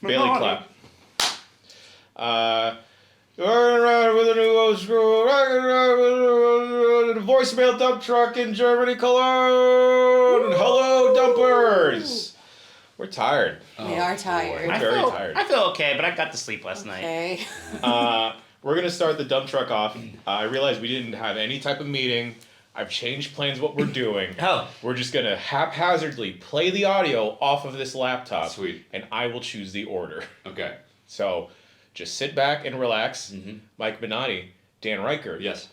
Bailey clap. With a new old school voicemail dump truck in Germany, Cologne. Hello, dumpers. We're tired. We are tired. We're very tired. I feel okay, but I got to sleep last night. Okay. We're going to start the dump truck off. I realized we didn't have any type of meeting. I've changed plans what we're doing. Oh. We're just going to haphazardly play the audio off of this laptop. Sweet. And I will choose the order. Okay. So just sit back and relax. Mm-hmm. Mike Benatti, Dan Riker. Yes.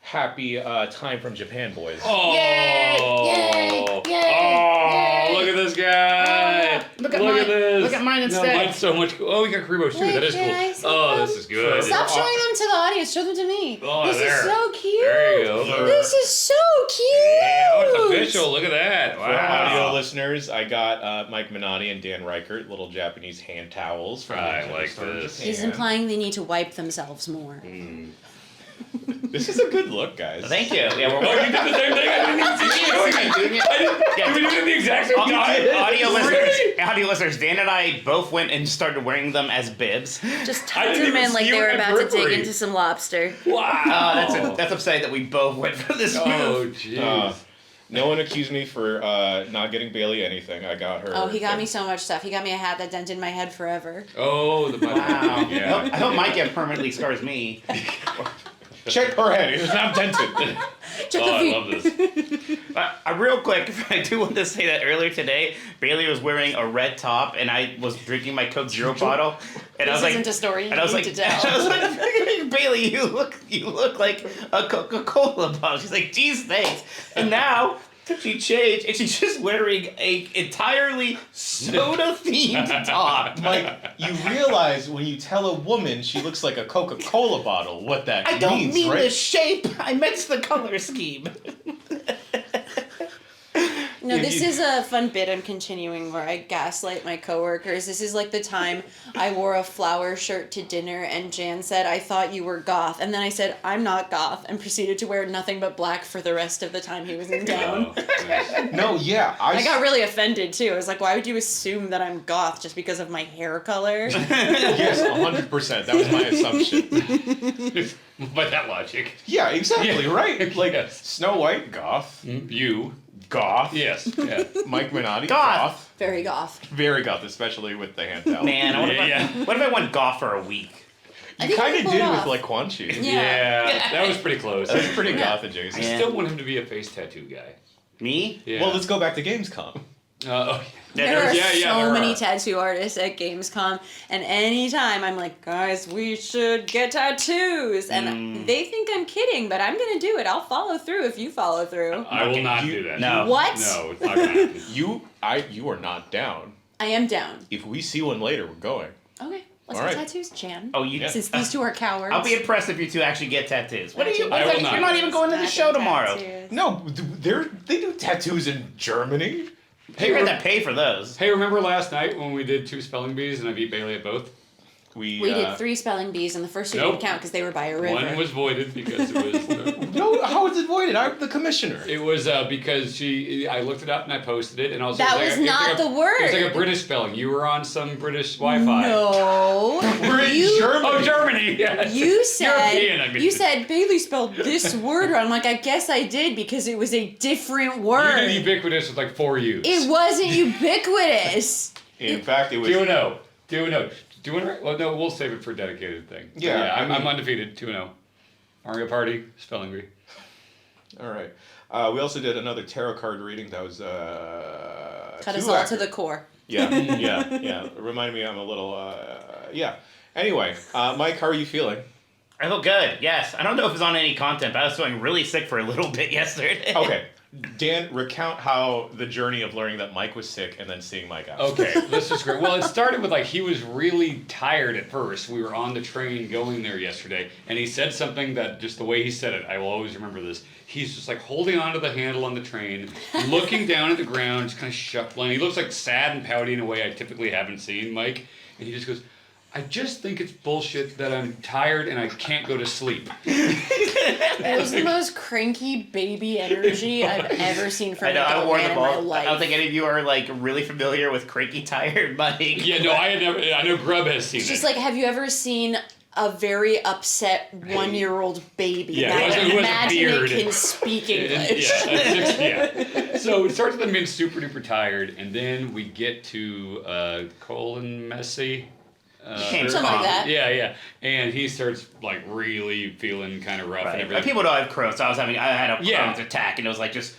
Happy time from Japan, boys. Oh. Yay! Yay! Oh, Yay! look at this guy. Look at Look mine. at this. Look at mine instead. No, mine's so much cool. Oh, we got Kribos too. Wait, That is can I cool. see Oh, them? this is good. Stop showing them to the audience. Show them to me. Oh, this there. is so cute. There you go. This is so cute. Yeah, oh, it's official. Look at that. For audio Wow. listeners, I got Mike Minotti and Dan Reichert little Japanese hand towels. From I the like store in this. Japan. He's implying they need to wipe themselves more. This is a good look, guys. Thank you. Yeah, Oh, you did the same thing? I didn't even see you doing it. Yeah, We did it the exact same time. Audio listeners, Dan and I both went and started wearing them as bibs. Just I tucked didn't them even in like see they your were about to dig periphery. into some lobster. Wow. That's upsetting that we both went for this Oh, move. jeez. No one accused me for not getting Bailey anything. I got her. Oh, he got me so much stuff. He got me a hat that dented my head forever. Oh, the button. Wow. Yeah. I hope Mike permanently scars me. Check her head. It is not dented. Check Oh, the I feet. love this. Real quick, I do want to say that earlier today, Bailey was wearing a red top, and I was drinking my Coke Zero bottle, and I was This like, isn't a story you and I was need like, to tell. I was like, Bailey, you look like a Coca-Cola bottle. She's like, geez, thanks. And now she changed, and she's just wearing a entirely soda-themed top. Like, you realize when you tell a woman she looks like a Coca-Cola bottle, what that I don't means, mean right? the shape. I meant the color scheme. No, Yeah, this you- is a fun bit I'm continuing where I gaslight my coworkers. This is like the time I wore a flower shirt to dinner and Jan said, I thought you were goth. And then I said, I'm not goth, and proceeded to wear nothing but black for the rest of the time he was in town. Oh, nice. No, yeah. I got really offended too. I was like, why would you assume that I'm goth just because of my hair color? Yes, 100%. That was my assumption. By that logic. Yeah, exactly, Yeah. right? Like, Yes. Snow White, goth. You. Goth. Yes. Yeah. Mike Minotti, Goth. goth. Very goth. Very goth, especially with the hand towel. Man, what if I went golf for a week? I You think I kind of pulled did off. with, like, Quan Chi. Yeah. That was pretty close. That was pretty Yeah. goth adjacent. I Yeah. still want him to be a face tattoo guy. Me? Yeah. Well, let's go back to Gamescom. Oh, There are yeah, so there many are. tattoo artists at Gamescom, and anytime I'm like, guys, we should get tattoos, and they think I'm kidding, but I'm gonna do it. I'll follow through if you follow through. I will Okay, not you- do that. No. What? No, it's not gonna happen. You are not down. I am down. If we see one later, we're going. Okay, let's All get right. tattoos, Chan. Oh, you. Yeah. Since these two are cowards. I'll be impressed if you two actually get tattoos. What are you? I will not. You're not even going to the show tomorrow. No, they do tattoos in Germany. Hey, you're gonna have to pay for those. Hey, remember last night when we did 2 spelling bees and I beat Bailey at both? We did 3 spelling bees, and the first 2 Nope. didn't count because they were by a river. One was voided because it was... No, how is it voided? I'm the commissioner. It was because I looked it up and I posted it and I was That like, was it's not like the word. It was like a British spelling. You were on some British Wi-Fi. No. We're in You- Germany. Oh, Germany! Yes. You said European, I mean. you said Bailey spelled this word wrong. I'm like, I guess I did because it was a different You word. did ubiquitous with like 4 U's. It wasn't ubiquitous. In fact, it was. 2-0. 2-0. Doing right? Well, no, we'll save it for a dedicated thing. But Yeah, I I'm mean- undefeated. 2-0. Mario Party, spelling bee. All right. We also did another tarot card reading. That was Cut us all to the core. Yeah. It reminded me I'm a little. Yeah. Anyway, Mike, how are you feeling? I feel good. Yes. I don't know if it's on any content, but I was feeling really sick for a little bit yesterday. Okay. Dan, recount how the journey of learning that Mike was sick and then seeing Mike out. Okay, this is great. Well, it started with like he was really tired at first. We were on the train going there yesterday, and he said something that just the way he said it, I will always remember this. He's just like holding onto the handle on the train, looking down at the ground, just kind of shuffling. He looks like sad and pouty in a way I typically haven't seen Mike, and he just goes, I just think it's bullshit that I'm tired and I can't go to sleep. It was the most cranky baby energy I've ever seen from I an know, I adult warned man them in my all. life. I don't think any of you are like really familiar with Cranky Tired, Mike. Yeah, no, I had never. I know Grub has seen It's it. just like, have you ever seen a very upset 1-year-old baby Yeah, that who has a imagine beard. it can speak English? Yeah. So it starts with them being super duper tired, and then we get to Colon Messi. Something like that. Yeah. And he starts like really feeling kind of rough and Right. everything. People know I have Crohn's, so I had a Crohn's Yeah. attack, and it was like just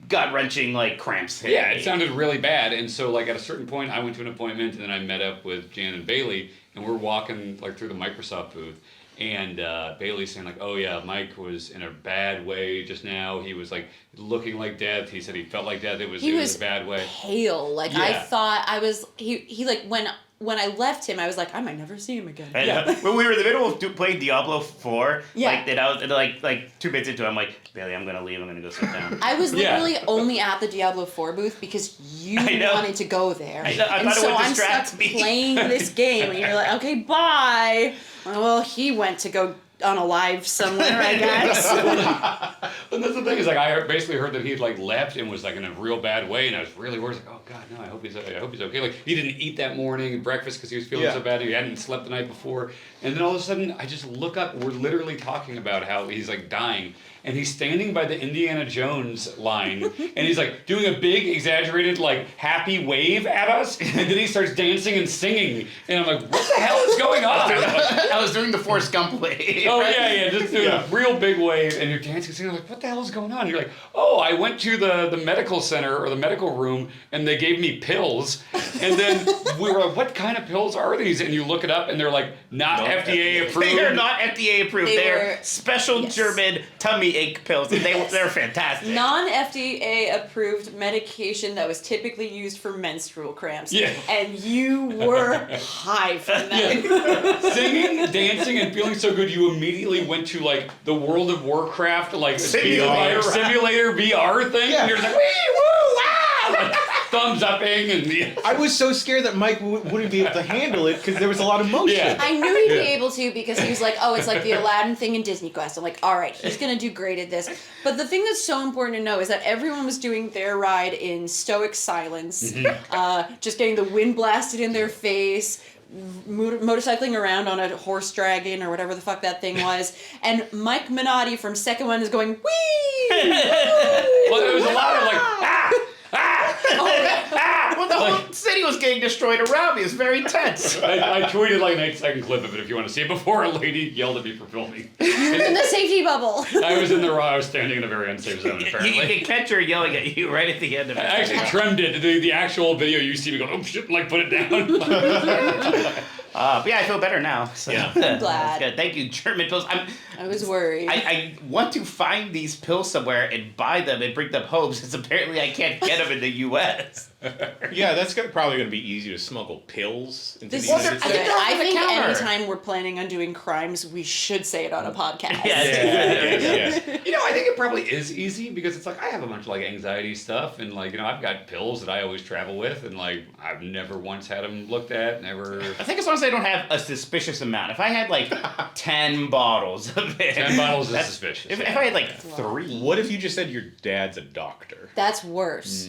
gut-wrenching like cramps. Yeah, it sounded really bad, and so like at a certain point, I went to an appointment, and then I met up with Jan and Bailey, and we're walking like through the Microsoft booth, and Bailey's saying like, "Oh yeah, Mike was in a bad way just now. He was like looking like death. He said he felt like death. It was a bad way." Pale. Like I Yeah. thought I was. He like when I left him, I was like, I might never see him again. And, when we were in the middle of playing Diablo 4, Yeah. like, and I was like 2 minutes into it, I'm like, Bailey, I'm gonna leave. I'm gonna go sit down. I was Yeah. literally only at the Diablo 4 booth because you I know. wanted to go there. I know, I and thought it so would I'm distract stuck me. playing this game, and you're like, okay, bye. Well, he went to go on a live somewhere, I guess. And that's the thing is like I basically heard that he had like left and was like in a real bad way, and I was really worried. Like, oh god, no, I hope he's okay. Like he didn't eat that morning breakfast because he was feeling so bad. He hadn't slept the night before, and then all of a sudden I just look up. We're literally talking about how he's like dying, and he's standing by the Indiana Jones line, and he's like doing a big exaggerated like happy wave at us, and then he starts dancing and singing, and I'm like, what the hell is going on? I was doing the Forrest Gump wave. Oh yeah, just doing a real big wave, and you're dancing, singing. Like, what the hell is going on? And you're like, oh, I went to the medical center or the medical room, and they gave me pills, and then we were like, what kind of pills are these? And you look it up, and they're like not FDA approved. They are not FDA approved. They They're were- special yes. German tummy ache pills. And they're fantastic. Non-FDA approved medication that was typically used for menstrual cramps. Yeah. And you were high from that. Singing, dancing, and feeling so good, you immediately went to like the World of Warcraft like simulator VR thing, and you're just like, wee woo wow, like, thumbs upping and I was so scared that Mike wouldn't be able to handle it because there was a lot of motion. Yeah. I knew he'd be able to because he was like, oh, it's like the Aladdin thing in Disney Quest. I'm like, all right, he's going to do great at this. But the thing that's so important to know is that everyone was doing their ride in stoic silence, just getting the wind blasted in their face, motorcycling around on a horse dragon or whatever the fuck that thing was. And Mike Minotti from Second One is going, wee! well, there was a lot of like Well, the whole city was getting destroyed around me. It's very tense. I tweeted like an 8-second clip of it if you want to see it before a lady yelled at me for filming. You're in the safety bubble. I was in the I was standing in a very unsafe zone You apparently. can catch her yelling at you right at the end of it. I actually trimmed it. The actual video you see me go, oh shit, like put it down. But yeah, I feel better now. So. Yeah. I'm glad. That's good. Thank you, German pills. I was worried. I want to find these pills somewhere and buy them and bring them home since apparently I can't get them in the U.S. Yeah, that's probably going to be easy to smuggle pills into This the is United good. States. I think counter. anytime we're planning on doing crimes, we should say it on a podcast. Yes. Yeah. You know, I think it probably is easy because it's like I have a bunch of like anxiety stuff and like, you know, I've got pills that I always travel with and like I've never once had them looked at, never. I think as long as I don't have a suspicious amount. If I had like 10 bottles of it. 10 bottles is that's- suspicious. If I had like 3. What if you just said your dad's a doctor? That's worse.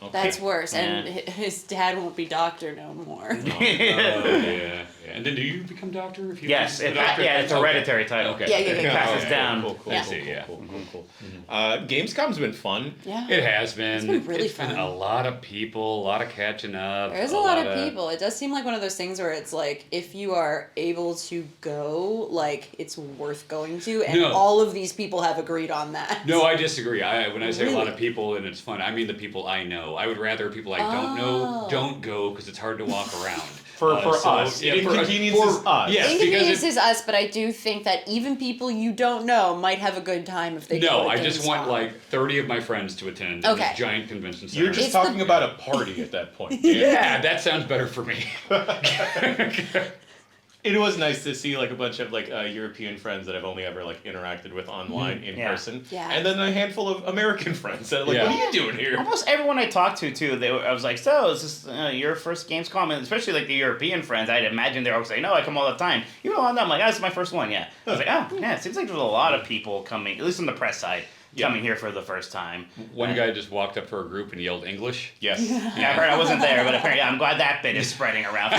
Okay. That's worse. And Yeah. his dad won't be doctor no more. Yeah. And then do you become doctor if you Yes, the doctor? it's a hereditary title. Okay. Yeah. It passes down. Cool, cool, Yeah. cool, Yeah. cool, cool. Gamescom's been fun. Yeah. It has been. It's been really It's been fun. a lot of people, a lot of catching up. There's a lot of people. It does seem like one of those things where it's like, if you are able to go, like, it's worth going to. And No. all of these people have agreed on that. No, I disagree. When I say a lot Really? of people and it's fun, I mean the people I know. I would rather people I don't know Oh. don't go because it's hard to walk around. For us. Yeah, It for inconveniences us. Yes, because Inconveniences us, but I do think that even people you don't know might have a good time if they go no, to I just want Gamescom. like 30 of my friends to attend in Okay. this giant convention center. You're just It's talking the- about a party at that point. yeah, that sounds better for me. It was nice to see like a bunch of like European friends that I've only ever like interacted with online in person. Yeah. And then a handful of American friends that are like, Yeah. what are you doing here? Almost everyone I talked to too, I was like, so is this your first Gamescom? And especially like the European friends, I'd imagine they're always saying, no, I come all the time. You know, I'm like, oh, this is my first one, yeah. I was like, oh, yeah, it seems like there's a lot of people coming, at least on the press side, coming here for the first time. One guy just walked up to our group and yelled English. Yes. Yeah, I heard I wasn't there, but apparently, I'm glad that bit is spreading around. The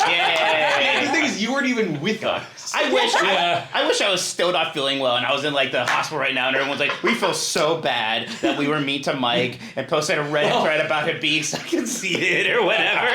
Yay! thing is, you weren't even with us. I wish I was still not feeling well and I was in like the hospital right now and everyone's like, we feel so bad that we were mean to Mike and posted a Reddit thread about him being conceited or whatever.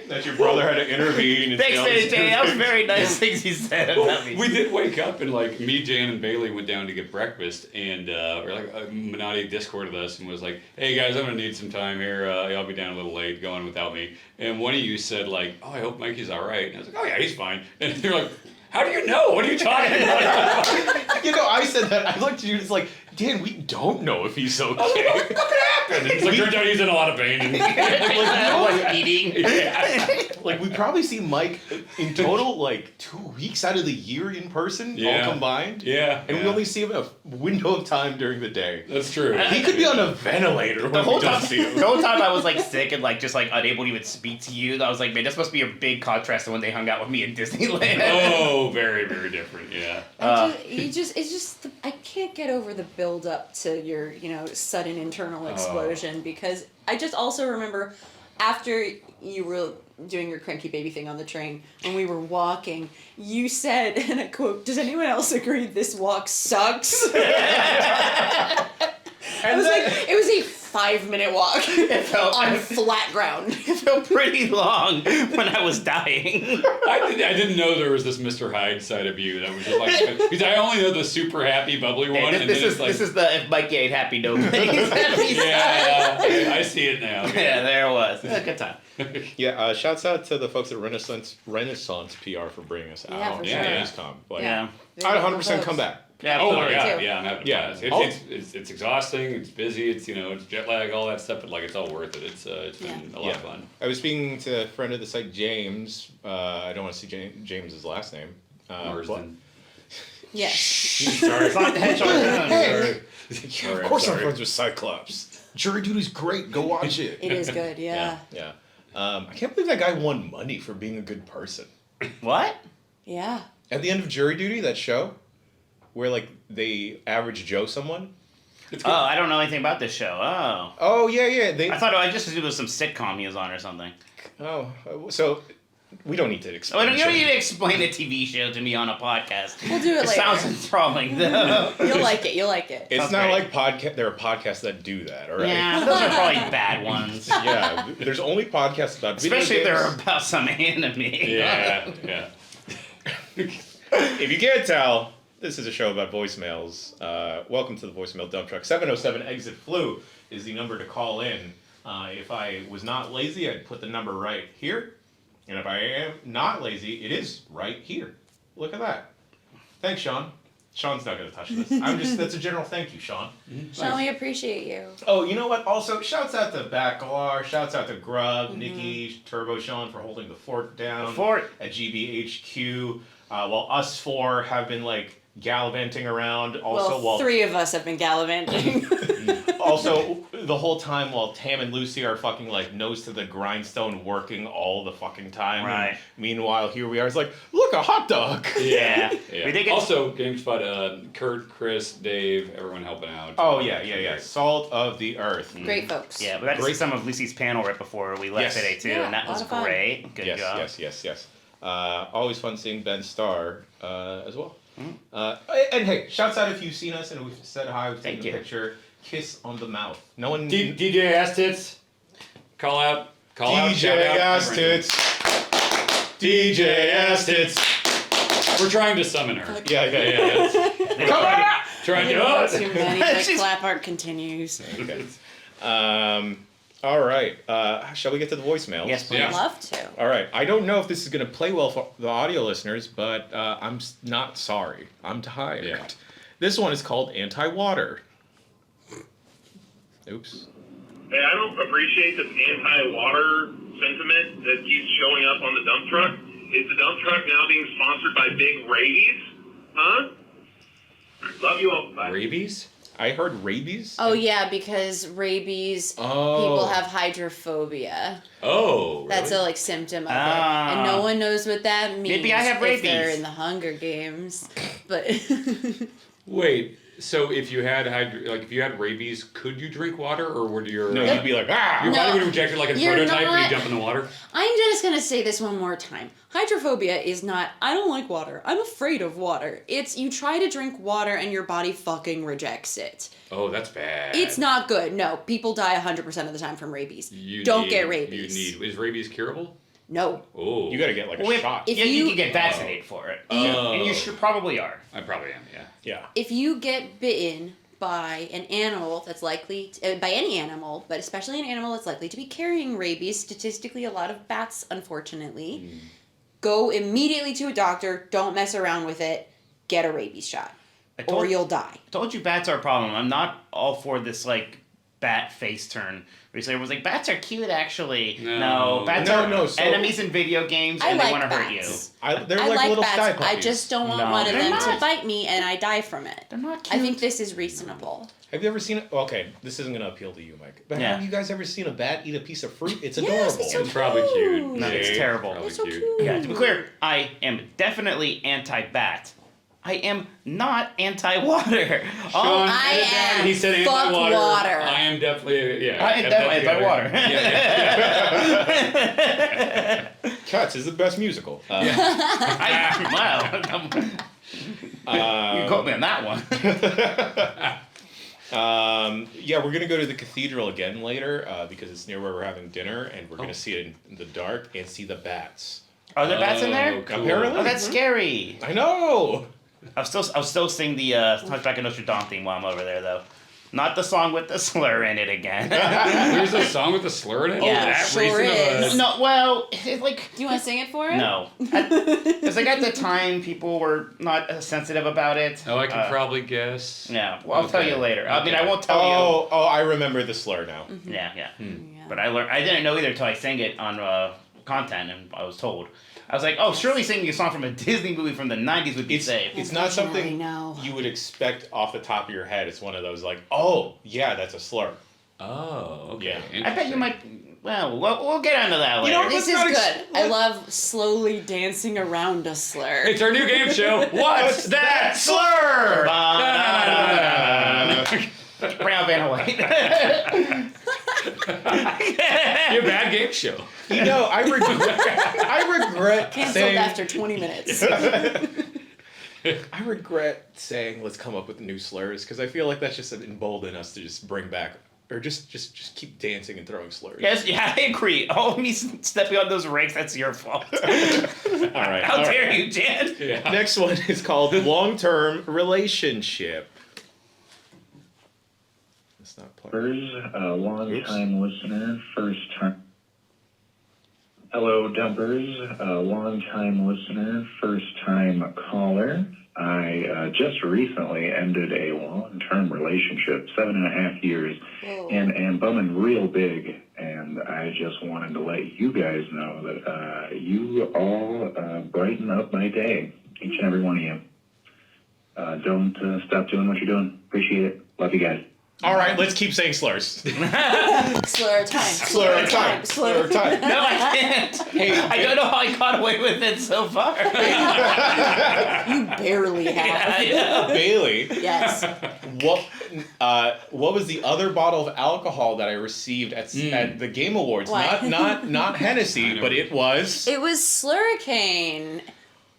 That your brother had to intervene. And Thanks, Jay. That was very nice things he said about me. We did wake up and like me, Jan, and Bailey went down to get breakfast, and or like Minotti Discorded us and was like, "Hey guys, I'm gonna need some time here. I'll be down a little late, going without me." And one of you said like, "Oh, I hope Mikey's all right." And I was like, "Oh yeah, he's fine." And you're like, "How do you know? What are you talking about?" You know, I said that. I looked at you and it's like, Dan, we don't know if he's okay. What could happen? It's like, turns out he's in a lot of pain. Like eating. Like, we probably see Mike in total, like, 2 weeks out of the year in person, all combined. Yeah. And we only see him a window of time during the day. That's true. He could be on a ventilator The when whole we don't time, see him. the whole time I was like sick and like just like unable to even speak to you. I was like, man, this must be a big contrast to when they hung out with me in Disneyland. Oh, very, very different. Yeah. I can't get over the build up to your, sudden internal explosion because I just also remember after you were doing your cranky baby thing on the train, when we were walking, you said, and I quote, "Does anyone else agree this walk sucks?" And it was a 5-minute walk on flat ground. It felt pretty long when I was dying. I didn't know there was this Mr. Hyde side of you that was just like, because I only know the super happy, bubbly one. Hey, this is the if Mike ain't happy, no place. Yeah, I see it now. Yeah, there it was. It was a good time. Yeah, shouts out to the folks at Renaissance PR for bringing us Yeah, out for to sure. Gamescom. Like, Yeah. I'd 100% come back. Yeah, Oh my absolutely. god, too. yeah, I'm having Yeah. a blast. It's exhausting, it's busy, it's it's jet lag, all that stuff, but like it's all worth it. It's been a lot of fun. I was speaking to a friend of the site, James. I don't want to see James's last name. Marsden. Yes. Sorry, it's not the hedgehog. Hey. Sorry, Of course I'm sorry. friends with Cyclops. Jury Duty's great. Go watch it. It is good, yeah. Yeah. I can't believe that guy won money for being a good person. What? Yeah. At the end of Jury Duty, that show, where like they average Joe someone. It's Oh, good. I don't know anything about this show. Oh. Oh yeah. They. I thought I just assumed it was some sitcom he was on or something. Oh, so we don't need to Oh, explain. you don't need to explain a TV show to me on a podcast. We'll do it It later. sounds enthralling, though. You'll like it. It's Sounds not great. like podcast. There are podcasts that do that, all right? Yeah, those are probably bad ones. Yeah, there's only podcasts about video Especially if games. they're about some anime. Yeah. If you can't tell, this is a show about voicemails. Welcome to the voicemail dump truck. 707 exit flu is the number to call in. If I was not lazy, I'd put the number right here. And if I am not lazy, it is right here. Look at that. Thanks, Sean. Sean's not going to touch this. That's a general thank you, Sean. Sean, we appreciate you. Oh, you know what? Also, shouts out to Bacalar, shouts out to Grub, Nikki, Turbo Sean for holding the fort down The fort. at GBHQ. While us four have been like gallivanting around. Also, Well, 3 of us have been gallivanting. also the whole time while Tam and Lucy are fucking like nose to the grindstone working all the fucking time. Right. And meanwhile, here we are. It's like, look, a hot dog. Yeah. Yeah. We did get- Also, GameSpot, Kurt, Chris, Dave, everyone helping out. Oh yeah. Salt of the earth. Great folks. Yeah, we got to see some of Lucy's panel right before we left Yes. today, too, Yeah, and that a lot was of fun. great. Good job. Yes. Always fun seeing Ben Starr as well. And hey, shouts out if you've seen us and we've said hi, we've Thank taken a you. picture. Kiss on the mouth. No one. DJ Ass Tits, call out. DJ shout out. Ass Tits. DJ Ass Tits. We're trying to summon her. Yeah. Come on! Trying Too to. many, but She's- clap art continues. Okay. All right. Shall we get to the voicemails? Yes, please. Yeah. Love to. All right. I don't know if this is going to play well for the audio listeners, but I'm not sorry. I'm tired. Yeah. This one is called Anti-Water. Oops. Hey, I don't appreciate this anti-water sentiment that keeps showing up on the dump truck. Is the dump truck now being sponsored by Big Rabies? Huh? Love you all. Bye. Rabies? I heard rabies. Oh yeah, because rabies people have hydrophobia. Oh, really? That's a like symptom of it, Ah. and no one knows what that means. Maybe I have if they're rabies. in the Hunger Games, but Wait, so if you had if you had rabies, could you drink water, or would your No, you'd be like, ah. your No, body would reject it like a you're prototype when not- you jump in the water? I'm just gonna say this one more time. Hydrophobia is not, I don't like water. I'm afraid of water. It's you try to drink water and your body fucking rejects it. Oh, that's bad. It's not good. No, people die 100% of the time from rabies. You Don't need- get rabies. Is rabies curable? No. Oh, You gotta get like a Well, shot. If you you- can get vaccinated for it. Oh. And you should probably are. I probably am. Yeah. Yeah. If you get bitten by an animal that's likely by any animal, but especially an animal that's likely to be carrying rabies, statistically a lot of bats, unfortunately, go immediately to a doctor. Don't mess around with it. Get a rabies shot, or you'll die. I told you bats are a problem. I'm not all for this like bat face turn. Recently, everyone's like, bats are cute actually. No. Bats No, are no, so- enemies in video games and they want to hurt you. They're I like, like little bats. sky I puppies. just don't want No, one of they're them not. to bite me and I die from it. They're not I cute. think this is reasonable. Have you ever seen it? Okay, this isn't gonna appeal to you, Mike. But Yeah. have you guys ever seen a bat eat a piece of fruit? It's Yes, adorable. it's so It's probably cute. No, it's Yeah, terrible. Probably It's so cute. cute. Yeah, to be clear, I am definitely anti-bat. I am not anti-water. Sean, I edit that. am. He said Fuck anti-water. water. I am definitely I am definitely anti-water. Yeah. Cats is the best musical. Wow. You caught me on that one. Yeah, we're gonna go to the cathedral again later because it's near where we're having dinner, and we're gonna see it in the dark and see the bats. Are there bats in there? Oh, cool. Apparently. Oh, that's scary. I know. I'll still sing the Hunchback of Notre Dame theme while I'm over there, though. Not the song with the slur in it again. There's a song with a slur in it? Yeah, That sure recent of is. a- No, well, it's like Do you want to sing it for it? no. It's like at the time people were not sensitive about it. Oh, I can probably guess. Yeah, well, I'll tell Okay. you later. I mean, Okay. I won't tell Oh, I remember the slur now. you. Yeah. Yeah. But I didn't know either until I sang it on content, and I was told. I was like, oh, surely singing a song from a Disney movie from the 90s would be safe. It's not something Unfortunately, no. you would expect off the top of your head. It's one of those like, oh, yeah, that's a slur. Oh, okay. Yeah. I bet you might. Well, we'll get into that later. You know, This Let's is not good. I love slowly dancing around a slur. It's our new game show. What's that slur? Bring out Van White. Your bad game show. You know, I regret Cancelled saying after 20 minutes. I regret saying let's come up with new slurs because I feel like that's just embolden us to just bring back or just keep dancing and throwing slurs. Yes, yeah, I agree. Oh, me stepping on those rakes, that's your fault. All right. How all dare right. you, Jan? Yeah. Next one is called long-term relationship. It's not playing. A long-time listener, first-time. Hello, Dumpers. A long-time listener, first-time caller. I just recently ended a long-term relationship, 7.5 years, Whoa. and bumming real big. And I just wanted to let you guys know that you all brighten up my day, each and every one of you. Don't stop doing what you're doing. Appreciate it. Love you guys. All right, let's keep saying slurs. Slur time. Slur time. Slur time. No, I can't. Hey, I don't know how I got away with it so far. You barely have. Yeah. Bailey. Yes. What was the other bottle of alcohol that I received at the Game Awards? What? Not Hennessy, but it was. It was Slurricane.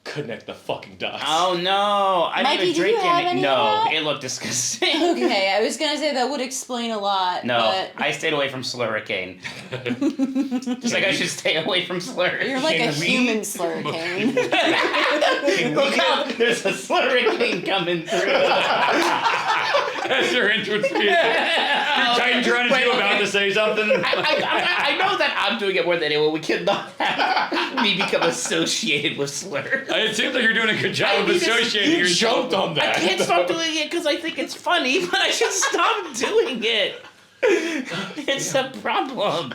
Connect the fucking dots. Oh no! I Mikey, didn't even do you drink have any. any of No, that? it looked disgusting. Okay, I was gonna say that would explain a lot. No, but I stayed away from Slurricane. Just like I should stay away from slurs. you're like a Can we- human Slurricane. Look out! There's a Slurricane coming through. That's your entrance speech. Your Titan's running to you about to say something. I know that I'm doing it more than anyone. We cannot have me become associated with slurs. It seems like you're doing a good job I of need to- associating You yourself. jumped on I that. can't stop doing it because I think it's funny, but I should stop doing it. It's a problem.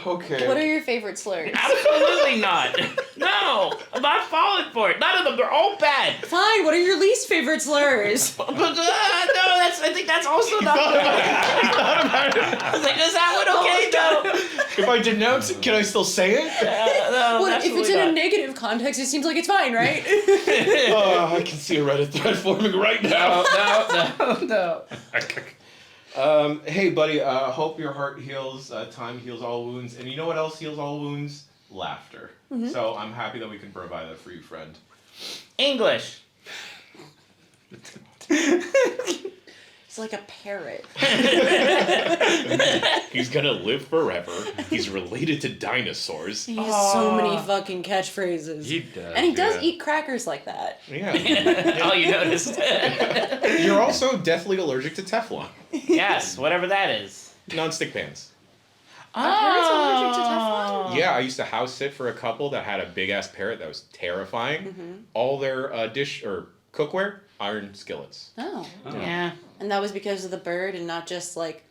Okay. What are your favorite slurs? Absolutely not. No, I'm not falling for it. None of them. They're all bad. Fine, what are your least favorite slurs? But, no, I think that's also not. I was like, is that one okay? No. If I denounce it, can I still say it? No, Well, if it's absolutely in a not. negative context, it seems like it's fine, right? I can see a Reddit thread forming right now. No. Hey, buddy, hope your heart heals. Time heals all wounds. And you know what else heals all wounds? Laughter. So I'm happy that we can provide that for you, friend. English. It's like a parrot. He's gonna live forever. He's related to dinosaurs. He has so many fucking catchphrases. He does. And he does yeah. eat crackers like that. Yeah. Oh, you noticed. You're also deathly allergic to Teflon. Yes, whatever that is. Non-stick pans. parrot's allergic to Teflon? Yeah, I used to house sit for a couple that had a big ass parrot that was terrifying. All their dish or cookware, iron skillets. Oh. Yeah. And that was because of the bird and not just like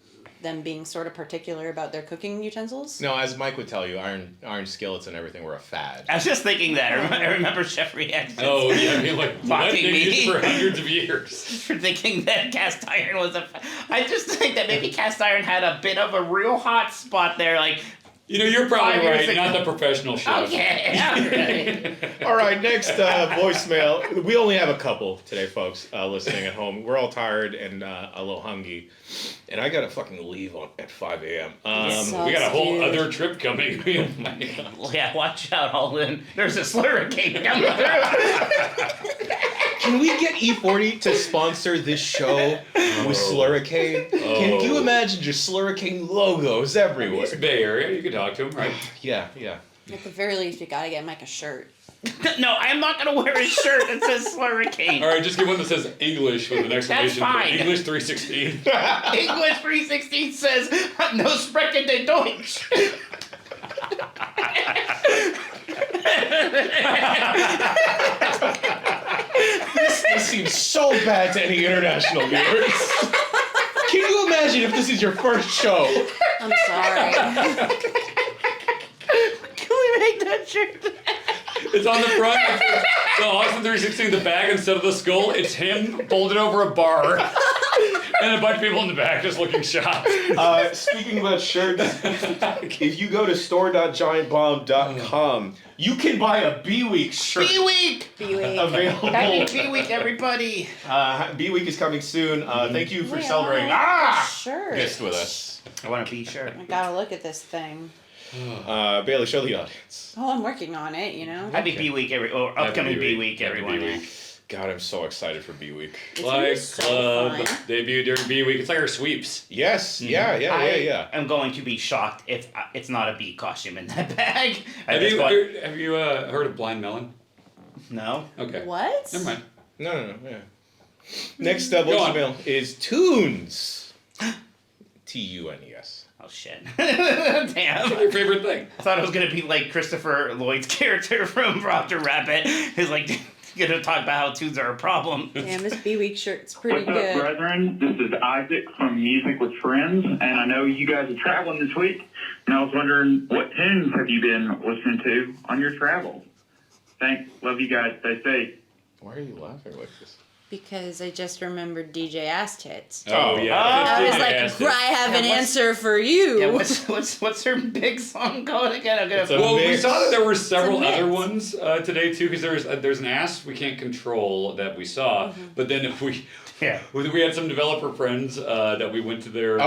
them being sort of particular about their cooking utensils? No, as Mike would tell you, iron skillets and everything were a fad. I was just thinking that. I remember Chef reactions. Oh, yeah, I mean, like, Mocking they've me. used for hundreds of years. For thinking that cast iron was I just think that maybe cast iron had a bit of a real hot spot there. Like, You know, you're probably 5 years right, not ago. the professional chef. okay, alright. All right, next voicemail. We only have a couple today, folks, listening at home. We're all tired and a little hungry. And I got to fucking leave at 5 a.m. So- We got a whole Dude. other trip coming. Yeah, watch out, Holden. There's a slurricane coming through. Can we get E40 to sponsor this show with Slurricane? Can you imagine just Slurricane logos everywhere? It's Bay Area, you can talk to him, right? Yeah. At the very least, you gotta get Mike a shirt. No, I am not going to wear a shirt that says slurricane. All right, just get one that says English with an exclamation. fine. English 316. English 316 says, no sprechen de Deutsch. This seems so bad to any international viewers. Can you imagine if this is your first show? I'm sorry. Can we make that shirt? It's on the front. So Austin 316, the bag instead of the skull, it's him folded over a bar. And a bunch of people in the back just looking shocked. Speaking about shirts, if you go to store.giantbomb.com, you can buy a B-Week shirt. B-Week! Available. Happy B-Week, everybody. B-Week is coming soon. Thank you for Wait, celebrating Shirt. Guest with us. I want a B-shirt. I gotta look at this thing. Bailey, show the audience. Oh, I'm working on it, you know? Happy B-Week, upcoming B-Week, Happy everyone. B-Week. God, I'm so excited for B-Week. It's gonna be Like so Club fun. debut during B-Week. It's like our sweeps. Yes, yeah. I am going to be shocked if it's not a bee costume in that bag. Have you heard of Blind Melon? No. Okay. What? Never mind. No, yeah. Next Go on. voicemail is Tunes. Tunes. Oh shit. What's Damn. your favorite thing? I thought it was gonna be like Christopher Lloyd's character from Roger Rabbit. He's like gonna talk about how tunes are a problem. Damn, this B-Week shirt's pretty What's up, good. brethren? This is Isaac from Music with Friends, and I know you guys are traveling this week, and I was wondering what tunes have you been listening to on your travels? Thanks. Love you guys. Stay safe. Why are you laughing like this? Because I just remembered DJ Ass Tits. Oh, yeah. I was like, Ass Tits. I have an what's- answer for you. Yeah, what's her big song called again? I'm gonna. It's a Well, we mix. saw that there were several mix. other ones today too, because there's an ass we can't control that we saw, but then we had some developer friends that we went to their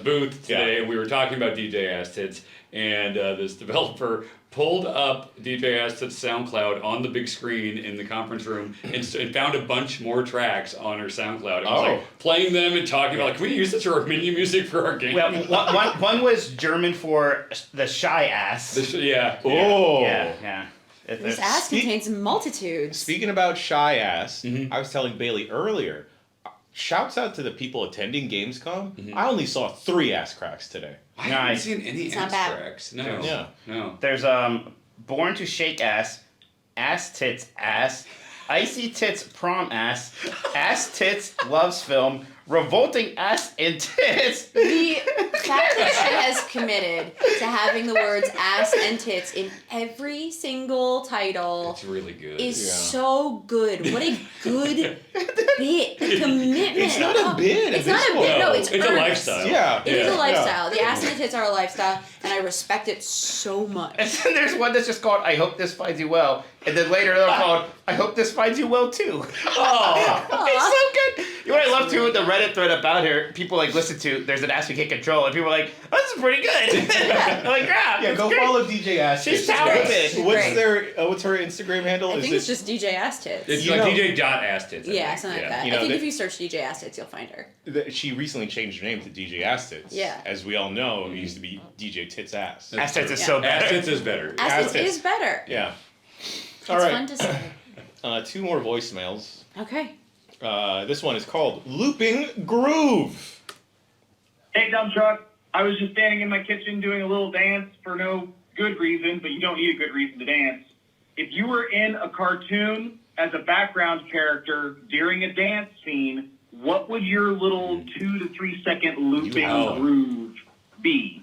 booth today, and we were talking about DJ Ass Tits, and this developer pulled up DJ Ass Tits SoundCloud on the big screen in the conference room and found a bunch more tracks on her SoundCloud. And was like playing them and talking about like, can we use this for our menu music for our game? Well, one was German for the shy ass. Yeah. Oh. Yeah. This ass contains multitudes. Speaking about shy ass, Mhm. I was telling Bailey earlier, shouts out to the people attending Gamescom. I only saw 3 ass cracks today. I haven't seen any It's not ass bad. tracks. No. Yeah. No. There's Born to Shake Ass, Ass Tits Ass, Icy Tits Prom Ass, Ass Tits Loves Film, revolting ass and tits. The fact that she has committed to having the words ass and tits in every single title It's really good. is so good. What a good bit. The commitment. It's not a bit. It's not a bit. No, it's a earnest. lifestyle. Yeah. It is a Yeah. lifestyle. The ass and the tits are a lifestyle, and I respect it so much. And then there's one that's just called, I hope this finds you well. And then later they're called, I hope this finds you well too. Oh, it's so good. You know what I love too, the Reddit thread about her, people like listen to, there's an ass we can't control, and people are like, oh, this is pretty good. They're like, yeah, Yeah, go great. follow DJ Ass She's Tits. talented. What's her Instagram handle? I think it's just DJ Ass Tits. It's You like know- DJ.Ass Tits. I Yeah, think. something like that. You know, I think they- if you search DJ Ass Tits, you'll find her. She recently changed her name to DJ Ass Tits. Yeah. As we all know, it used to be DJ Tits Ass. Ass Tits is Yeah. so Ass bad. Tits is better. Ass Ass Tits Tits. is better. Yeah. It's All right. fun to say. Two more voicemails. Okay. This one is called Looping Groove. Hey, dump truck. I was just standing in my kitchen doing a little dance for no good reason, but you don't need a good reason to dance. If you were in a cartoon as a background character during a dance scene, what would your little 2 to 3 second looping groove be?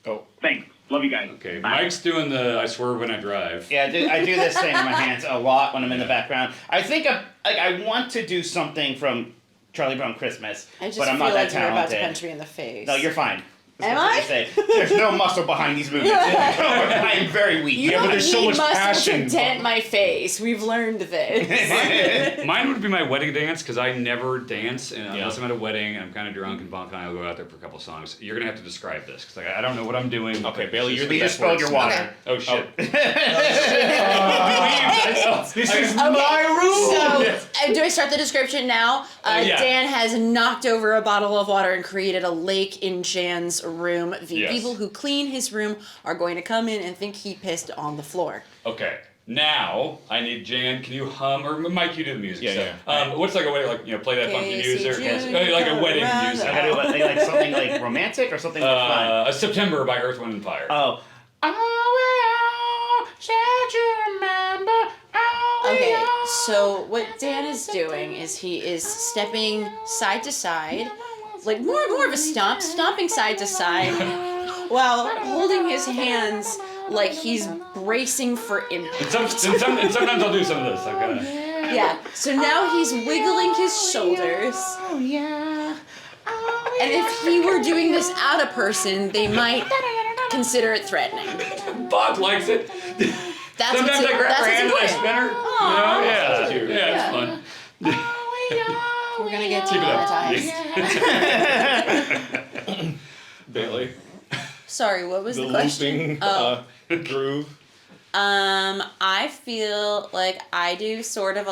Oh. Thanks. Love you guys. Okay, Mike's doing the I swerve when I drive. Yeah, I do this thing with my hands a lot when I'm in the background. I think I want to do something from Charlie Brown Christmas, I just but I'm feel not like that you're about to talented. punch me in the face. No, you're fine. That's Am what I? they say. There's no muscle behind these movements. I am very weak. You Yeah, but don't there's so need much muscle passion. to dent my face. We've learned this. Mine would be my wedding dance because I never dance and unless Yeah. I'm at a wedding and I'm kind of drunk and bonk and I'll go out there for a couple songs. You're gonna have to describe this because I don't know what I'm doing. Okay, Bailey, you're the You just best spilled your water. Okay. Oh shit! This is Okay, my room! So, do I start the description now? Yeah. Dan has knocked over a bottle of water and created a lake in Jan's room. The Yes. people who clean his room are going to come in and think he pissed on the floor. Okay. Now I need Jan. Can you hum or Mike? You do the music. Yeah, so, what's like a way like play that funky Casey music? Jr. Like a wedding around music. How do I like something like romantic or something like fun? September by Earth, Wind and Fire. Oh. Oh, should you remember? Oh, Okay, so what Dan is doing is he is stepping side to side, like more of a stomping side to side, while holding his hands like he's bracing for impact. And sometimes I'll do some of this. Okay. Yeah, so now he's wiggling his shoulders. Oh, yeah. Oh, And if he were doing this at a person, they might consider it threatening. Bob likes it. That's Sometimes what's, I grab that's her hand and I what's spin her. Aw, Yeah, cute. it's fun. We're gonna get Keep it up. demonetized. Bailey, Sorry, what was the the question? looping groove. I feel like I do sort of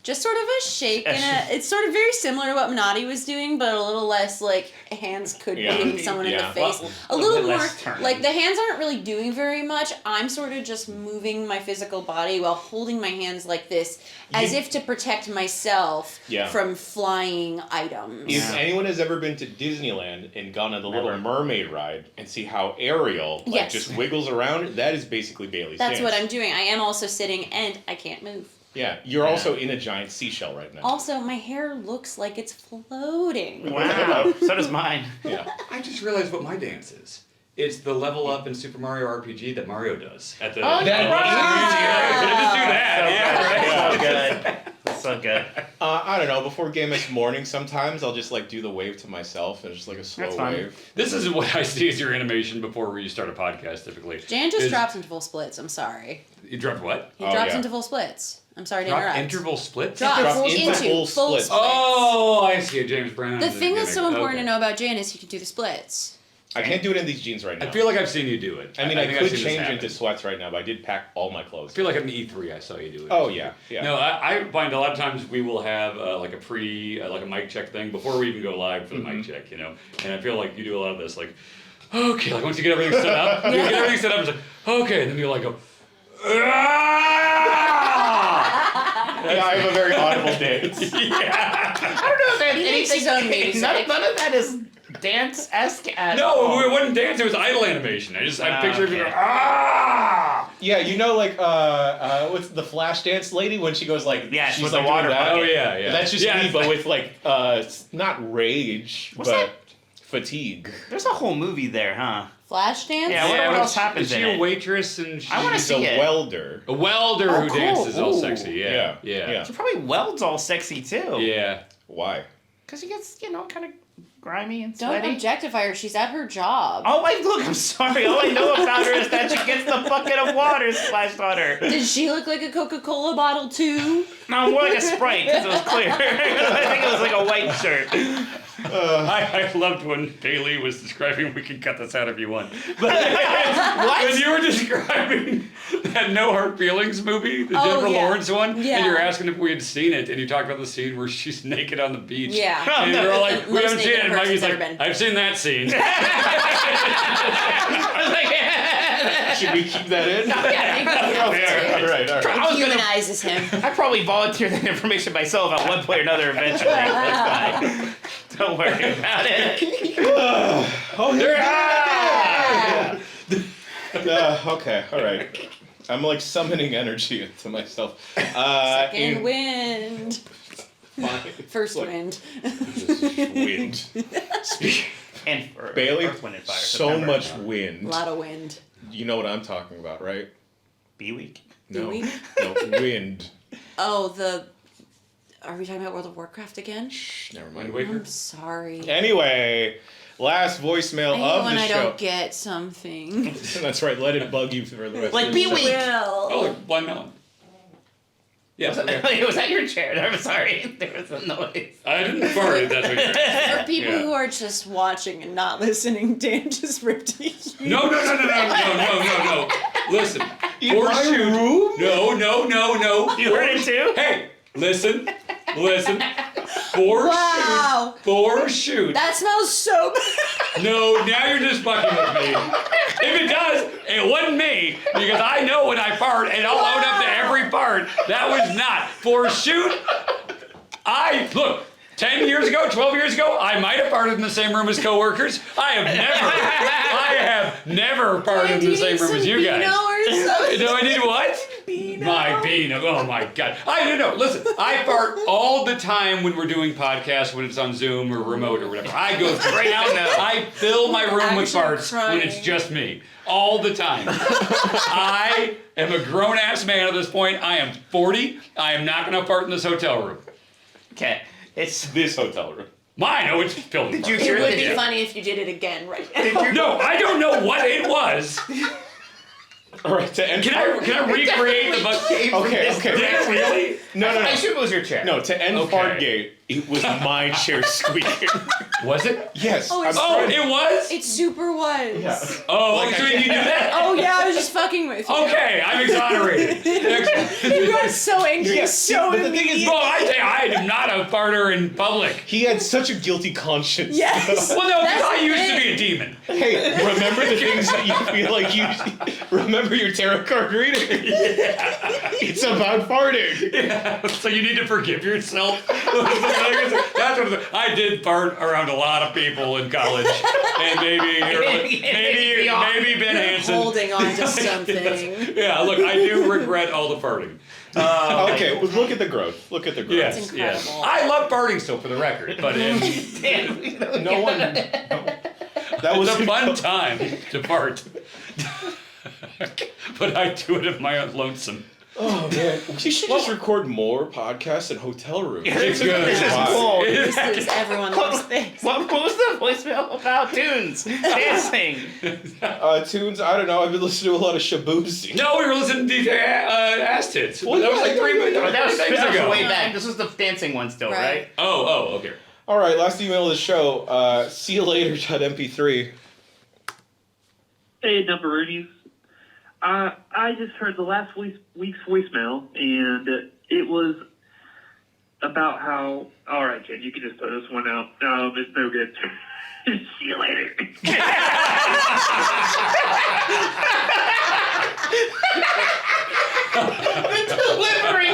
just sort of a shake and it's sort of very similar to what Minotti was doing, but a little less like hands could be Yeah. hitting someone in the Yeah. face. Well, A little bit more less turn. like the hands aren't really doing very much. I'm sort of just moving my physical body while holding my hands like this, as if to protect myself Yeah. from flying items. If anyone has ever been to Disneyland and gone on the Little Never. Mermaid ride and see how Ariel Yes. just wiggles around, that is basically Bailey's That's dance. what I'm doing. I am also sitting and I can't move. Yeah, you're also in a giant seashell right now. Also, my hair looks like it's floating. Wow. So does mine. Yeah. I just realized what my dance is. It's the level up in Super Mario RPG that Mario does at the. Oh, that Could I just do that? So good. That's so good. I don't know. Before Game of Morning, sometimes I'll just like do the wave to myself and just like a slow That's fine. wave. This is what I see as your animation before you start a podcast, typically. Jan just Is- drops into full splits. I'm sorry. You dropped what? He Oh, drops yeah. into full splits. I'm sorry to Drop interrupt. interval splits? Drops Drop into into full full splits. splits. Oh, I see. James Brown. The is a thing that's so gimmick. important Okay. to know about Jan is he can do the splits. I can't do it in these jeans right now. I feel like I've seen you do it. I mean, I think I've could seen this change happen. into sweats right now, but I did pack all my clothes. I feel like at an E3 I saw you do it. Oh, yeah, yeah. No, I find a lot of times we will have like a like a mic check thing before we even go live for the mic check, you know. And I feel like you do a lot of this, like, okay, like once you get everything set up, you get everything set up, it's like, okay, and then you're like, go, Yeah, I have a very audible dance. I don't know if that's He makes his own music. None of that is dance-esque at no, all. it wasn't dance, it was idle animation. I pictured okay. people, Yeah, you know, like what's the Flashdance lady when she goes like, Yeah, she's with like the water doing that. bucket. Oh yeah, yeah. That's just yeah, me, it's but like- with like not rage, What's but that? fatigue. There's a whole movie there, huh? Flashdance? Yeah, I wonder what well, else happens Is she in a it. waitress and I wanna She's see a it. welder. a welder Oh, who cool. dances all Ooh. sexy? Yeah, yeah. She probably welds all sexy too. Yeah. Why? Because he gets, kind of grimy and Don't sweaty. objectify her. She's at her job. Oh, wait, look, I'm sorry. All I know about her is that she gets the bucket of water splashed on her. Did she look like a Coca-Cola bottle too? No, more like a Sprite because it was clear. I think it was like a white shirt. I loved when Bailey was describing. We can cut this out if you want. But What? when you were describing that No Hard Feelings movie, the Oh, Jennifer yeah. Lawrence one, Yeah. and you're asking if we had seen it, and you talked about the scene where she's naked on the beach. Yeah. And no, we're all it's like, the we most haven't seen it. naked And person's Mikey's ever like, been. I've seen that scene. I was like, Should we keep that in? yeah, all right. I was gonna, Humanizes him. I probably volunteered that information myself at one point or another eventually. That's fine. Don't worry about it. Oh, there. Ah! Okay, all right. I'm like summoning energy into myself. Second wind. Fine. First wind. Wind. And for Bailey, Earth, Wind, and Fire, so September. much A wind. lot of wind. You know what I'm talking about, right? B-Week. No, Bee-week? no, wind. Oh, are we talking about World of Warcraft again? Shh, never mind. Wind Waker? I'm sorry. Anyway, last voicemail I hate of when the I show. don't get something. That's right. Let it bug you for the rest Like of the B-Week. show. Oh, Will. look, blind melon. Yeah, okay. Was that your chair? I'm sorry. There was a noise. I didn't fart if that's what you're saying. For people Yeah. who are just watching and not listening, Dan just ripped a huge... No. Listen. In For my shoot. room? No. You heard it too? Hey, listen. For Wow. shoot. For shoot. That smells so bad. No, now you're just fucking with me. If it does, it wasn't me, because I know when I fart, and I'll own up to every fart. That was not. For shoot, look, 10 years ago, 12 years ago, I might have farted in the same room as coworkers. I have never farted in the same room as you guys. Do I need what? Beano. My Beano. Oh my God. I don't know. Listen, I fart all the time when we're doing podcasts, when it's on Zoom or remote or whatever. I go straight out now. I fill my room with Actually farts crying. when it's just me. All the time. I am a grown ass man at this point. I am 40. I am not going to fart in this hotel room. Okay. It's This hotel room. Mine, oh, it's filled with Did you farts. hear It would that? be funny if you did it again right now. No, I don't know what it was. All right, to end. Can I recreate the bug? Okay. Did it really? No. I assume it was your chair. No, to end Okay. Fartgate, it was my chair squeaking. Was it? Yes. Oh, it's- Oh, it was? It super was. Yeah. Oh, Like, so I you do that? Oh yeah, I was just fucking with you. Okay, I'm exonerated. You got so angry Yes, so but the thing is- immediately. Well, I am not a farter in public. He had such a guilty conscience. Yes. Well, no, because That's I the used to thing. be a demon. Hey, remember the things that you feel like you remember your tarot card reading? It's about farting. Yeah, so you need to forgive yourself. That's what I did fart around a lot of people in college, and maybe Ben Hansen. Holding on to something. Yeah, look, I do regret all the farting. Okay, well, look at the growth. Look at the growth. Yes, It's yes. incredible. I love farting still, for the record, but No one. That was it's a fun time to fart. But I do it at my own lonesome. Oh man, we should just record more podcasts in hotel rooms. It's good. This is Wow. cool. This is everyone loves things. What was the voicemail about tunes? Dancing. Tunes, I don't know. I've been listening to a lot of Shabuzi. No, we were listening to Ass Tits. Well, that was yeah, like three yeah, Oh, that was things ago. way back. This was the dancing one still, right? Right. Oh, okay. All right, last email of the show. See you later.mp3. Hey, Dumperoonies. I just heard the last week's voicemail, and it was about how... All right, kid, you can just put this one out. It's no good. See you later. The delivery.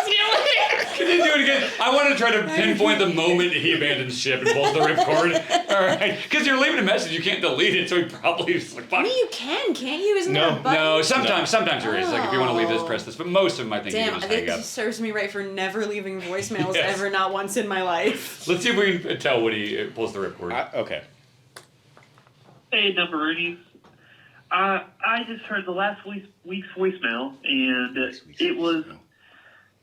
See you later. Can you do it again? I want to try try to pinpoint the moment he abandons ship and pulls the ripcord. All right, because you're leaving a message, you can't delete it, so he probably is like, I fuck. mean, you can't you? Isn't there a button? No, sometimes there is. Like if you want to leave this, press this. But most of them, I think you Damn, can just hang up. this serves me right for never leaving voicemails Yes. ever, not once in my life. Let's see if we can tell when he pulls the ripcord. Okay. Hey, Numberoonies. I just heard the last week's voicemail, and it was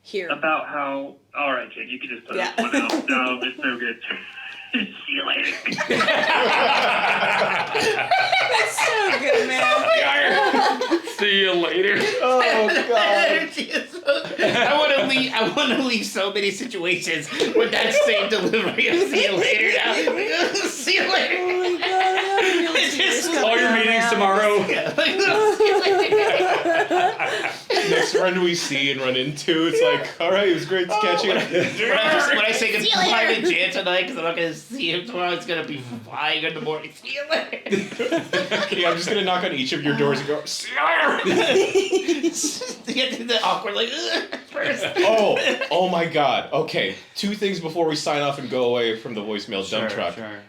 Here. about how. All right, Jen, you can just put Yeah. this one out. No, it's no good. See you later. That's so good, man. See you later. Oh god. I want to leave so many situations with that same delivery of see you later now. See you later. Oh my god, I feel It's tears just coming All your out meetings now. tomorrow. Next friend we see and run into, it's like, all right, it was great catching up. When I say See you goodbye later. to Jan tonight, because I'm not going to see him tomorrow, it's going to be flying in the morning. See you later. Okay, I'm just gonna knock on each of your doors and go, see you later. To get to the awkward, like, first. Oh my god. Okay, two things before we sign off and go away from the voicemail dump truck. Sure.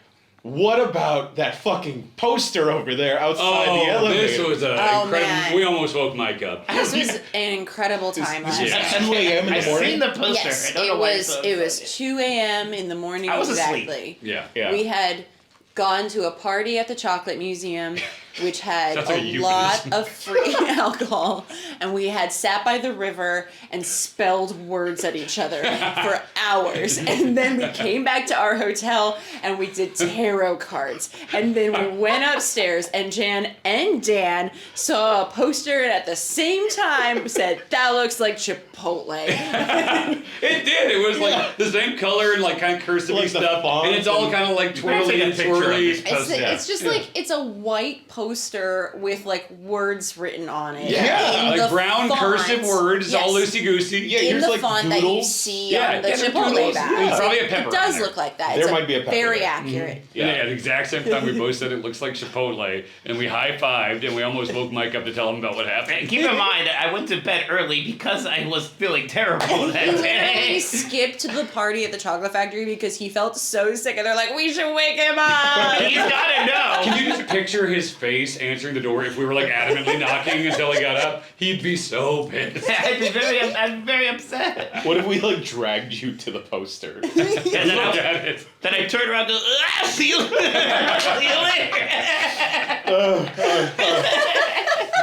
What about that fucking poster over there outside the Oh, elevator? this was an Oh, incredible. man. We almost woke Mike up. This was an incredible time This last was night. 2 a.m. in the I've morning. seen the poster. Yes, I don't know it why was. it's so It was exciting. 2 a.m. in the morning. I was asleep. exactly. Yeah. Yeah. We had gone to a party at the Chocolate Museum, which had Sounds like a a lot euphemism. of free alcohol, and we had sat by the river and spelled words at each other for hours. And then we came back to our hotel and we did tarot cards. And then we went upstairs, and Jan and Dan saw a poster, and at the same time said, "That looks like Chipotle." It did. It was like the same color and like kind of cursive Like the stuff, font and it's all kind of like twirly and swirly. It's just like it's a white poster with like words written on it. Yeah, In like the brown font. cursive words, all Yes. loosey goosey. Yeah, In here's the like font that you doodles. see Yeah, on the yeah, they're Chipotle doodles. bag. There's probably a pepper It in does there. look like that. There It's might be a pepper very there. accurate. Yeah. At the exact same time we both said it looks like Chipotle, and we high-fived, and we almost woke Mike up to tell him about what happened. Keep in mind, I went to bed early because I was feeling terrible that He day. skipped the party at the chocolate factory because he felt so sick, and they're like, "We should wake him up." He's gotta know. Can you just picture his face answering the door if we were like adamantly knocking until he got up? He'd be so pissed. I'm very upset. What if we like dragged you to the poster? And then Look I, at it. then I turned around and go, see you later. See you later.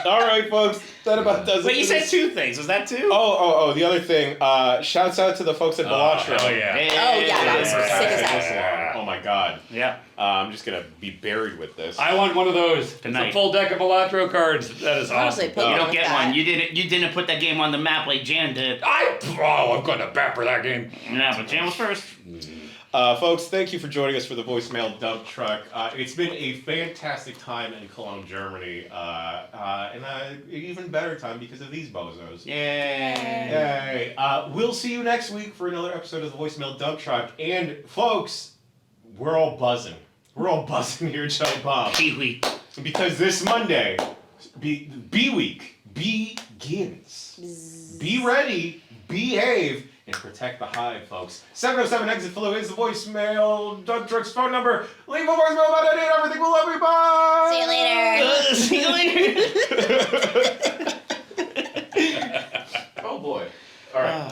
All right, folks, that about does it. Wait, you for said this- two things. Was that two? Oh, the other thing. Shouts out to the folks at Balatro. Oh yeah. Oh, yeah, that was sick as hell. hell. Oh my god. Yeah. I'm just gonna be buried with this. I want one of those. It's Tonight. a full deck of Balatro cards. That is Honestly, awesome. put You me don't with get that. one. You didn't put that game on the map like Jan did. I'm gonna bapper that game. Yeah, but Jan was first. Folks, thank you for joining us for the voicemail dump truck. It's been a fantastic time in Cologne, Germany, and an even better time because of these bozos. Yay. Yay! We'll see you next week for another episode of the voicemail dump truck. And folks, we're all buzzing. We're all buzzing here, Joe Bob, Pee-wee. because this Monday, B Week begins. Be ready, behave, and protect the hive, folks. 707 Exit Flow is the voicemail dump truck's phone number. Leave a voicemail about any and everything. We'll love you. Bye. See you later. See you later. Oh boy. All right.